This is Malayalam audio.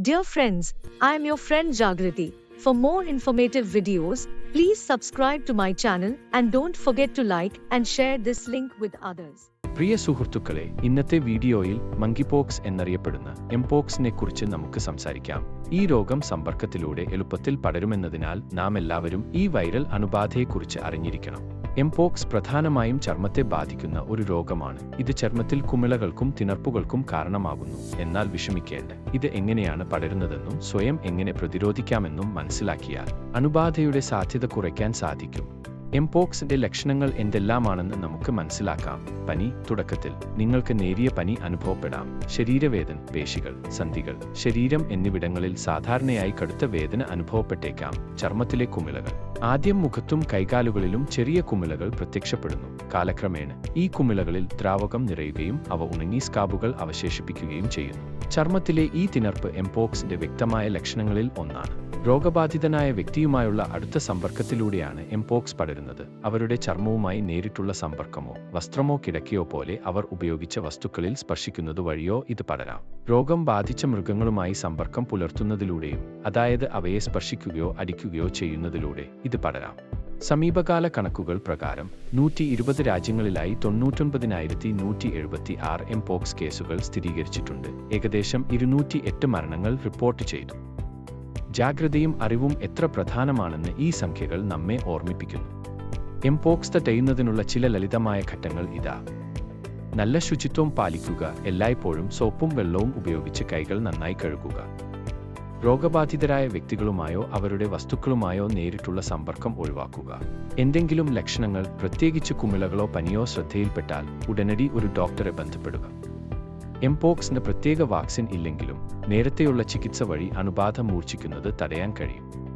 Dear friends, I am your friend Jagriti. For more informative videos, please subscribe to my channel and don't forget to like and share this link with others. പ്രിയ സുഹൃത്തുക്കളെ, ഇന്നത്തെ വീഡിയോയിൽ മങ്കിപോക്സ് എന്നറിയപ്പെടുന്ന എംപോക്സിനെ കുറിച്ച് നമുക്ക് സംസാരിക്കാം. ഈ രോഗം സമ്പർക്കത്തിലൂടെ എളുപ്പത്തിൽ പടരുമെന്നതിനാൽ നാം എല്ലാവരും ഈ വൈറൽ അണുബാധയെക്കുറിച്ച് അറിഞ്ഞിരിക്കണം. എംപോക്സ് പ്രധാനമായും ചർമ്മത്തെ ബാധിക്കുന്ന ഒരു രോഗമാണ്. ഇത് ചർമ്മത്തിൽ കുമിളകൾക്കും തിണർപ്പുകൾക്കും കാരണമാകുന്നു. എന്നാൽ വിഷമിക്കേണ്ട, ഇത് എങ്ങനെയാണ് പടരുന്നതെന്നും സ്വയം എങ്ങനെ പ്രതിരോധിക്കാമെന്നും മനസ്സിലാക്കിയാൽ അണുബാധയുടെ സാധ്യത കുറയ്ക്കാൻ സാധിക്കും. എംപോക്സിന്റെ ലക്ഷണങ്ങൾ എന്തെല്ലാമാണെന്ന് നമുക്ക് മനസ്സിലാക്കാം. പനി. തുടക്കത്തിൽ നിങ്ങൾക്ക് നേരിയ പനി അനുഭവപ്പെടാം. ശരീരവേദന, പേശികൾ, സന്ധികൾ, ശരീരം എന്നിവിടങ്ങളിൽ സാധാരണയായി കടുത്ത വേദന അനുഭവപ്പെട്ടേക്കാം. ചർമ്മത്തിലെ കുമിളകൾ. ആദ്യം മുഖത്തും കൈകാലുകളിലും ചെറിയ കുമിളകൾ പ്രത്യക്ഷപ്പെടുന്നു. കാലക്രമേണ ഈ കുമിളകളിൽ ദ്രാവകം നിറയുകയും അവ ഉണങ്ങി സ്കാബുകൾ അവശേഷിപ്പിക്കുകയും ചെയ്യുന്നു. ചർമ്മത്തിലെ ഈ തിണർപ്പ് എംപോക്സിന്റെ വ്യക്തമായ ലക്ഷണങ്ങളിൽ ഒന്നാണ്. രോഗബാധിതനായ വ്യക്തിയുമായുള്ള അടുത്ത സമ്പർക്കത്തിലൂടെയാണ് എംപോക്സ് പടരുന്നത്. അവരുടെ ചർമ്മവുമായി നേരിട്ടുള്ള സമ്പർക്കമോ വസ്ത്രമോ കിടക്കയോ പോലെ അവർ ഉപയോഗിച്ച വസ്തുക്കളിൽ സ്പർശിക്കുന്നത് വഴിയോ ഇത് പടരാം. രോഗം ബാധിച്ച മൃഗങ്ങളുമായി സമ്പർക്കം പുലർത്തുന്നതിലൂടെയും, അതായത് അവയെ സ്പർശിക്കുകയോ അടിക്കുകയോ ചെയ്യുന്നതിലൂടെ ഇത് പടരാം. സമീപകാല കണക്കുകൾ പ്രകാരം 120 രാജ്യങ്ങളിലായി 99,176 എംപോക്സ് കേസുകൾ സ്ഥിരീകരിച്ചിട്ടുണ്ട്. ഏകദേശം 208 മരണങ്ങൾ റിപ്പോർട്ട് ചെയ്തു. ജാഗ്രതയും അറിവും എത്ര പ്രധാനമാണെന്ന് ഈ സംഖ്യകൾ നമ്മെ ഓർമ്മിപ്പിക്കുന്നു. എംപോക്സ് തടയുന്നതിനുള്ള ചില ലളിതമായ ഘട്ടങ്ങൾ ഇതാ. നല്ല ശുചിത്വം പാലിക്കുക. എല്ലായ്പ്പോഴും സോപ്പും വെള്ളവും ഉപയോഗിച്ച് കൈകൾ നന്നായി കഴുകുക. രോഗബാധിതരായ വ്യക്തികളുമായോ അവരുടെ വസ്തുക്കളുമായോ നേരിട്ടുള്ള സമ്പർക്കം ഒഴിവാക്കുക. എന്തെങ്കിലും ലക്ഷണങ്ങൾ, പ്രത്യേകിച്ച് കുമിളകളോ പനിയോ ശ്രദ്ധയിൽപ്പെട്ടാൽ ഉടനടി ഒരു ഡോക്ടറെ ബന്ധപ്പെടുക. എംപോക്സിന് പ്രത്യേക വാക്സിൻ ഇല്ലെങ്കിലും നേരത്തെയുള്ള ചികിത്സ വഴി അണുബാധ മൂർച്ഛിക്കുന്നത് തടയാൻ കഴിയും.